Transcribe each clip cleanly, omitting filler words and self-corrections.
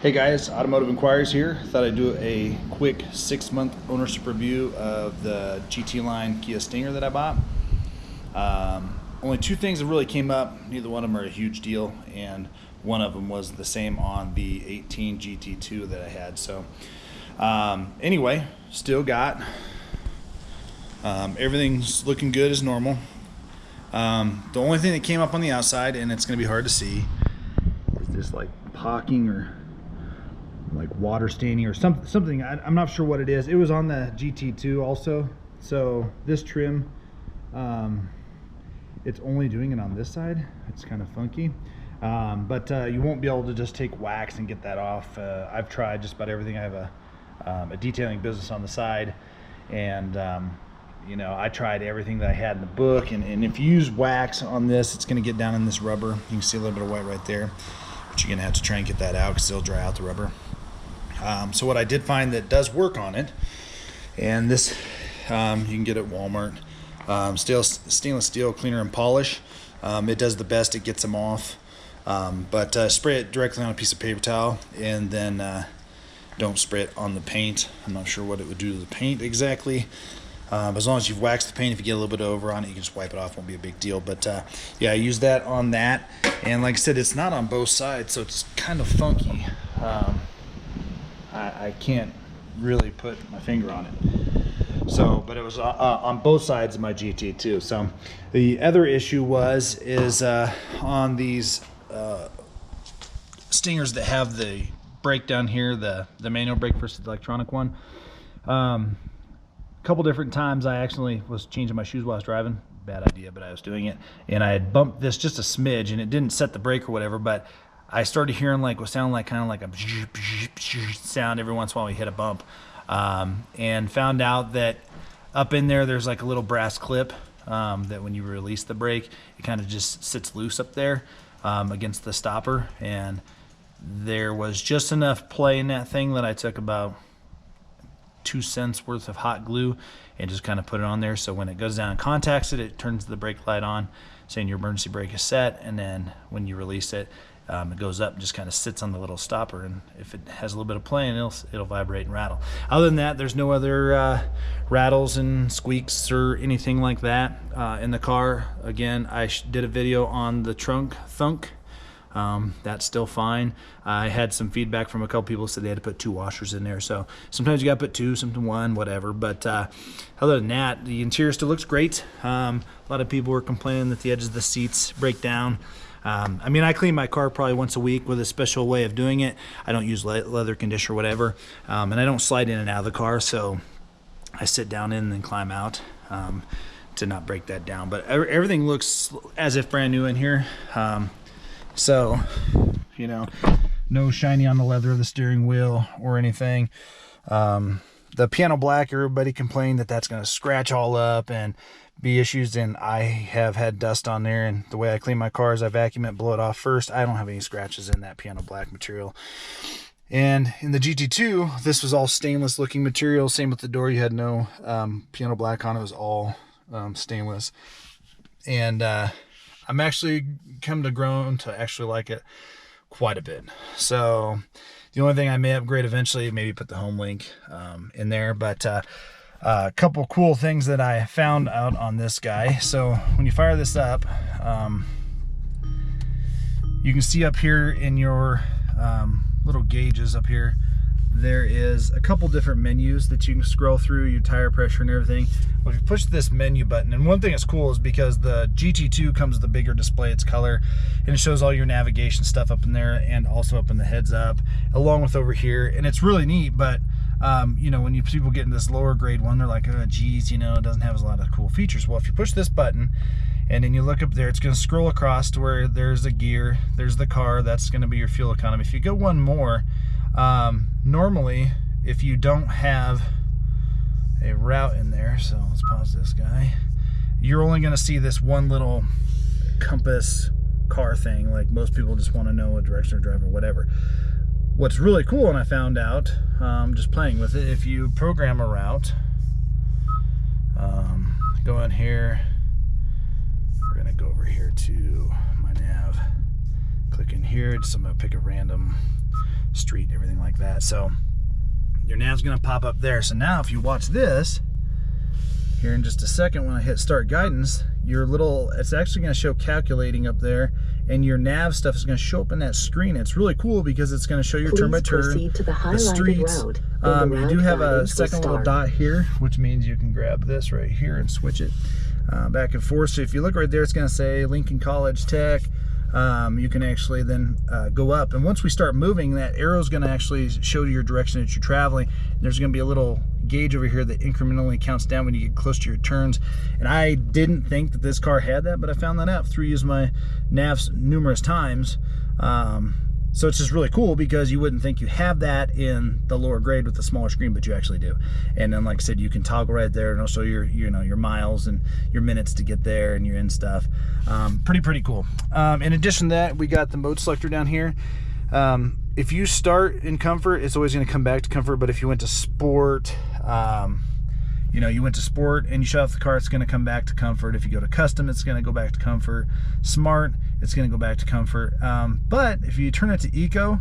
Hey guys, Automotive Inquiries here. Thought I'd do a quick 6-month ownership review of the GT line Kia Stinger that I bought. Only two things that really came up. Neither one of them are a huge deal, and one of them was the same on the 18 GT2 that I had. So anyway, still got everything's looking good as normal. The only thing that came up on the outside, and it's going to be hard to see, is this like pocking or like water staining or something. I'm not sure what it is. It was on the GT2 also. So this trim, it's only doing it on this side. It's kind of funky, but you won't be able to just take wax and get that off. I've tried just about everything. I have a detailing business on the side, and you know, I tried everything that I had in the book, and if you use wax on this, it's going to get down in this rubber. You can see a little bit of white right there, but you're going to have to try and get that out because it'll dry out the rubber. So what I did find that does work on it, and this you can get at Walmart, stainless steel cleaner and polish. It does the best, it gets them off, but spray it directly on a piece of paper towel, and then don't spray it on the paint. I'm not sure what it would do to the paint exactly. But as long as you've waxed the paint, if you get a little bit over on it, you can just wipe it off. Won't be a big deal. But yeah, I used that on that, and like I said, it's not on both sides, so it's kind of funky. I can't really put my finger on it. So, but it was on both sides of my GT2. So the other issue is on these Stingers that have the brake down here, the manual brake versus the electronic one. A couple different times I actually was changing my shoes while I was driving. Bad idea, but I was doing it, and I had bumped this just a smidge, and it didn't set the brake or whatever, but I started hearing like what sounded like kind of like a sound every once in a while we hit a bump, and found out that up in there's like a little brass clip that when you release the brake, it kind of just sits loose up there against the stopper, and there was just enough play in that thing that I took about 2 cents worth of hot glue and just kind of put it on there, so when it goes down and contacts it, it turns the brake light on saying your emergency brake is set, and then when you release it, it goes up and just kind of sits on the little stopper, and if it has a little bit of play, it'll vibrate and rattle. Other than that, there's no other rattles and squeaks or anything like that in the car. Again, I did a video on the trunk thunk. That's still fine. I had some feedback from a couple people who said they had to put 2 washers in there, so sometimes you gotta put 2, sometimes 1, whatever. But other than that, the interior still looks great. A lot of people were complaining that the edges of the seats break down. I mean, I clean my car probably once a week with a special way of doing it. I don't use leather conditioner or whatever, and I don't slide in and out of the car, so I sit down in and then climb out to not break that down. But everything looks as if brand new in here. So, you know, no shiny on the leather of the steering wheel or anything. The piano black, everybody complained that that's going to scratch all up and be issues, and I have had dust on there, and the way I clean my car is I vacuum it, blow it off first. I don't have any scratches in that piano black material. And in the GT2, this was all stainless looking material. Same with the door. You had no piano black on it. It was all stainless. And I'm actually come to grown to actually like it quite a bit. So the only thing I may upgrade eventually, maybe put the home link in there, but a couple cool things that I found out on this guy. So when you fire this up, you can see up here in your little gauges up here, there is a couple different menus that you can scroll through, your tire pressure and everything. Well, if you push this menu button, and one thing that's cool is because the GT2 comes with a bigger display, it's color, and it shows all your navigation stuff up in there and also up in the heads up, along with over here. And it's really neat, but you know, when people get in this lower grade one, they're like, oh geez, you know, it doesn't have a lot of cool features. Well, if you push this button and then you look up there, it's going to scroll across to where there's a gear, there's the car, that's going to be your fuel economy. If you go one more, normally if you don't have a route in there, so let's pause this guy, you're only going to see this one little compass car thing. Like most people just want to know what direction they're driving or whatever. What's really cool, and I found out just playing with it, if you program a route, go in here, we're gonna go over here to my nav, click in here, just I'm gonna pick a random street and everything like that. So your nav's gonna pop up there. So now if you watch this here in just a second, when I hit start guidance, it's actually gonna show calculating up there, and your nav stuff is gonna show up in that screen. It's really cool because it's gonna show your turn by turn, the streets. You do have a second little dot here, which means you can grab this right here and switch it back and forth. So if you look right there, it's gonna say Lincoln College Tech. You can actually then go up, and once we start moving, that arrow is going to actually show you your direction that you're traveling. There's going to be a little gauge over here that incrementally counts down when you get close to your turns, and I didn't think that this car had that, but I found that out through using my navs numerous times. So it's just really cool because you wouldn't think you have that in the lower grade with the smaller screen, but you actually do. And then, like I said, you can toggle right there, and also your miles and your minutes to get there and your in stuff. Pretty cool. In addition to that, we got the mode selector down here. If you start in comfort, it's always going to come back to comfort. But if you went to sport, you went to sport and you shut off the car, it's going to come back to comfort. If you go to custom, it's going to go back to comfort. Smart, it's going to go back to comfort. But if you turn it to eco,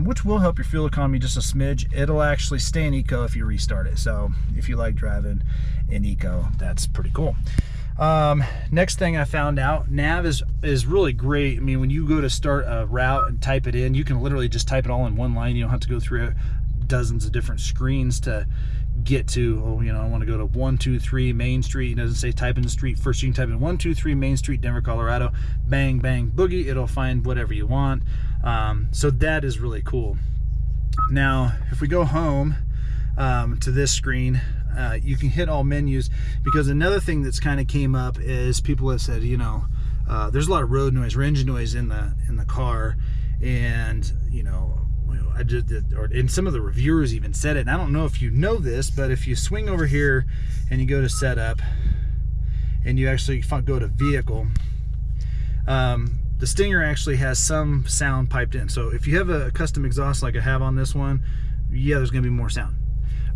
which will help your fuel economy just a smidge, it'll actually stay in eco if you restart it. So if you like driving in eco, that's pretty cool. Next thing I found out, nav is really great. I mean, when you go to start a route and type it in, you can literally just type it all in one line. You don't have to go through dozens of different screens to get to, I want to go to 123 Main Street. It doesn't say type in the street first. You can type in 123 Main Street, Denver, Colorado, bang, bang, boogie. It'll find whatever you want. So that is really cool. Now, if we go home to this screen, you can hit all menus, because another thing that's kind of came up is people have said, there's a lot of road noise or engine noise in the car, and and some of the reviewers even said it, and I don't know if you know this, but if you swing over here and you go to setup and you actually go to vehicle, the Stinger actually has some sound piped in. So if you have a custom exhaust like I have on this one, yeah, there's gonna be more sound.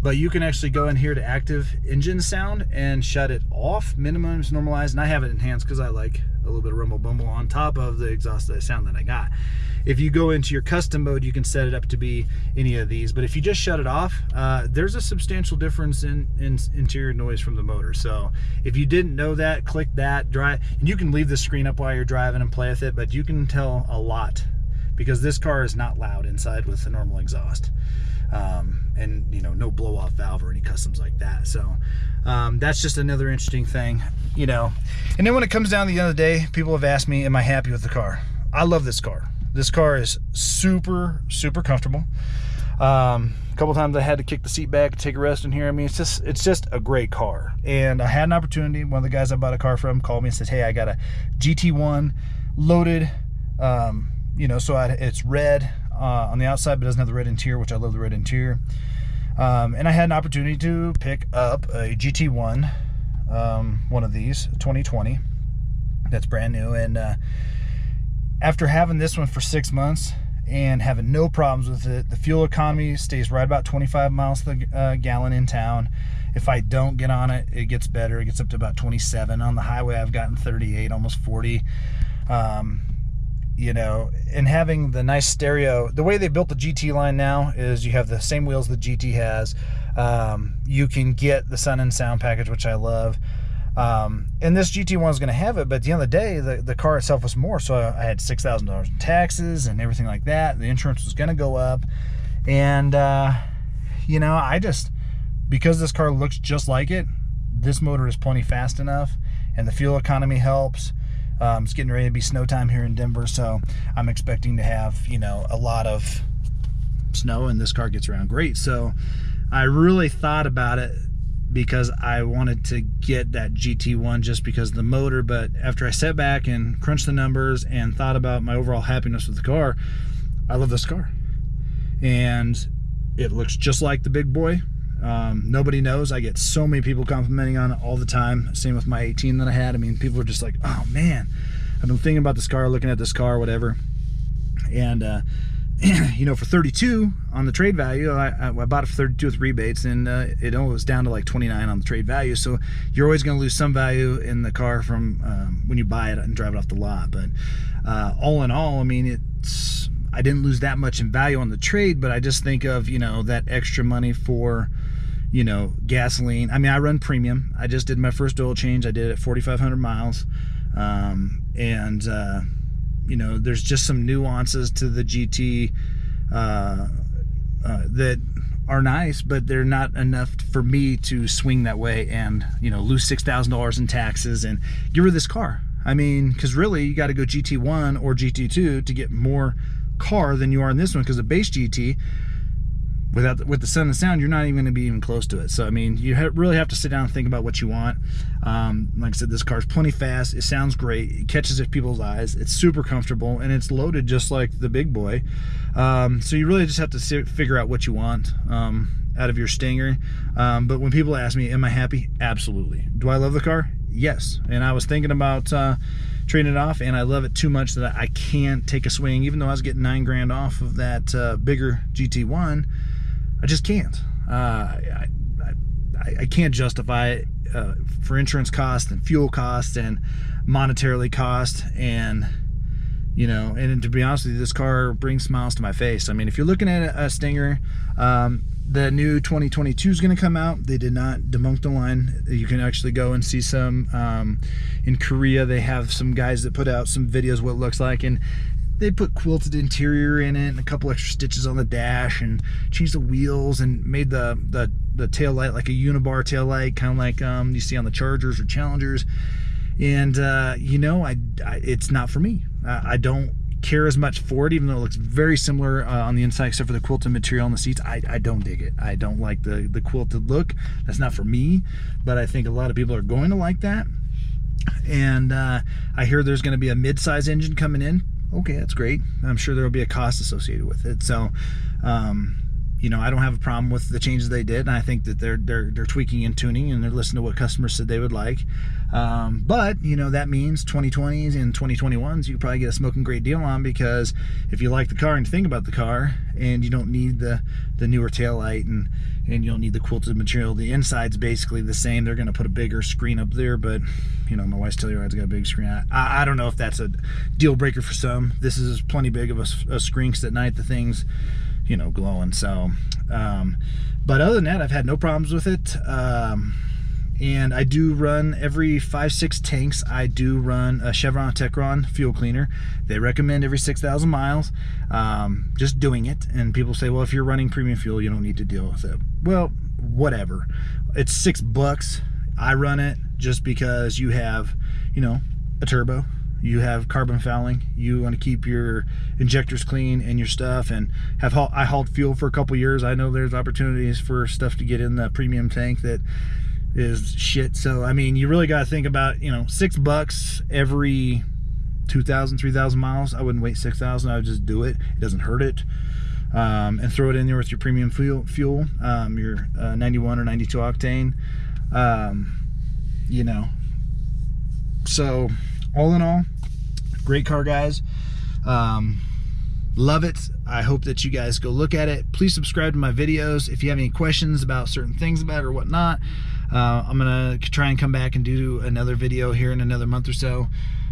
But you can actually go in here to active engine sound and shut it off, minimum, normalized, and I have it enhanced because I like a little bit of rumble bumble on top of the exhaust sound that I got. If you go into your custom mode, you can set it up to be any of these, but if you just shut it off, there's a substantial difference in interior noise from the motor. So if you didn't know that, click that, drive, and you can leave the screen up while you're driving and play with it, but you can tell a lot because this car is not loud inside with the normal exhaust. And no blow off valve or any customs like that. So that's just another interesting thing, And then when it comes down to the end of the day, people have asked me, am I happy with the car? I love this car. This car is super comfortable. A couple times I had to kick the seat back, take a rest in here. I mean, it's just a great car. And I had an opportunity. One of the guys I bought a car from called me and said, hey, I got a GT1 loaded, so it's red on the outside, but doesn't have the red interior, which I love the red interior. And I had an opportunity to pick up a GT1, one of these, 2020, that's brand new. And after having this one for 6 months and having no problems with it, the fuel economy stays right about 25 miles to the gallon in town. If I don't get on it, it gets better. It gets up to about 27. On the highway, I've gotten 38, almost 40. And having the nice stereo, the way they built the GT line now is you have the same wheels the GT has. You can get the Sun and Sound package, which I love. And this GT1 is going to have it, but at the end of the day, the car itself was more. So I had $6,000 in taxes and everything like that. The insurance was going to go up. And, because this car looks just like it, this motor is plenty fast enough, and the fuel economy helps. It's getting ready to be snow time here in Denver, so I'm expecting to have, a lot of snow, and this car gets around great. So I really thought about it because I wanted to get that GT1 just because of the motor, but after I sat back and crunched the numbers and thought about my overall happiness with the car, I love this car. And it looks just like the big boy. Nobody knows. I get so many people complimenting on it all the time. Same with my 18 that I had. I mean, people are just like, oh man, I've been thinking about this car, looking at this car, whatever. And for 32 on the trade value, I bought it for 32 with rebates, and it was down to like 29 on the trade value. So you're always going to lose some value in the car from when you buy it and drive it off the lot. But all in all, I mean, I didn't lose that much in value on the trade, but I just think of, you know, that extra money for, you know, gasoline. I mean, I run premium. I just did my first oil change. I did it at 4,500 miles. You know, there's just some nuances to the GT that are nice, but they're not enough for me to swing that way and, you know, lose $6,000 in taxes and get rid of this car. I mean, because really you got to go GT1 or GT2 to get more car than you are in this one, because the base GT, with the Sun and Sound, you're not even going to be even close to it. So I mean, you really have to sit down and think about what you want. Like I said, this car's plenty fast. It sounds great. It catches people's eyes. It's super comfortable, and it's loaded just like the big boy. So you really just have to figure out what you want out of your Stinger. But when people ask me, am I happy? Absolutely. Do I love the car? Yes. And I was thinking about trading it off, and I love it too much that I can't take a swing. Even though I was getting $9 grand off of that bigger GT1, I just can't. I can't justify it for insurance costs and fuel costs and monetarily cost, and you know, and to be honest with you, this car brings smiles to my face. I mean, if you're looking at a Stinger, the new 2022 is going to come out. They did not debunk the line. You can actually go and see some in Korea. They have some guys that put out some videos what it looks like, and they put quilted interior in it and a couple extra stitches on the dash and changed the wheels and made the tail light like a unibar tail light, kind of like you see on the Chargers or Challengers. And you know, it's not for me. I don't care as much for it, even though it looks very similar on the inside, except for the quilted material on the seats. I don't dig it. I don't like the quilted look. That's not for me, but I think a lot of people are going to like that. And I hear there's going to be a mid-size engine coming in. Okay, that's great. I'm sure there will be a cost associated with it. So, you know, I don't have a problem with the changes they did, and I think that they're tweaking and tuning, and they're listening to what customers said they would like. But you know, that means 2020s and 2021s you probably get a smoking great deal on, because if you like the car and think about the car, and you don't need the newer taillight and you don't need the quilted material, the inside's basically the same. They're going to put a bigger screen up there, but you know, my wife's Telluride's got a big screen. I don't know if that's a deal breaker for some. This is plenty big of a screen, because at night the thing's, you know, glowing. So but other than that, I've had no problems with it. And I do run every 5-6 tanks. I do run a Chevron Techron fuel cleaner. They recommend every 6,000 miles. Just doing it. And people say, well, if you're running premium fuel, you don't need to deal with it. Well, whatever. It's $6. I run it just because you have, you know, a turbo. You have carbon fouling. You want to keep your injectors clean and your stuff. And I hauled fuel for a couple years. I know there's opportunities for stuff to get in the premium tank that is shit. So I mean, you really got to think about, you know, $6 every 2,000, 3,000 miles. I wouldn't wait 6,000. I would just do it. It doesn't hurt it. And throw it in there with your premium fuel, your 91 or 92 octane. You know, so all in all, great car, guys. Love it. I hope that you guys go look at it. Please subscribe to my videos if you have any questions about certain things about it or whatnot. I'm gonna try and come back and do another video here in another month or so.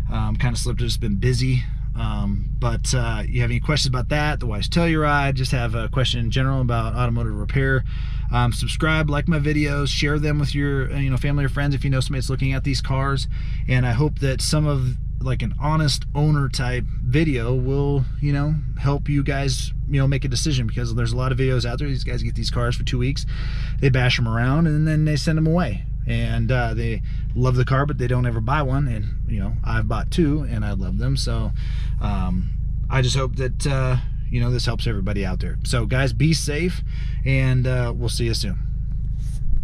Kind of slipped, it's been busy. But you have any questions about that, the wife's Telluride, just have a question in general about automotive repair, subscribe, like my videos, share them with your family or friends if you know somebody that's looking at these cars. And I hope that some of like an honest owner type video will help you guys make a decision, because there's a lot of videos out there. These guys get these cars for 2 weeks, they bash them around, and then they send them away, and they love the car but they don't ever buy one. And I've bought two and I love them. So I just hope that this helps everybody out there. So guys, be safe, and we'll see you soon.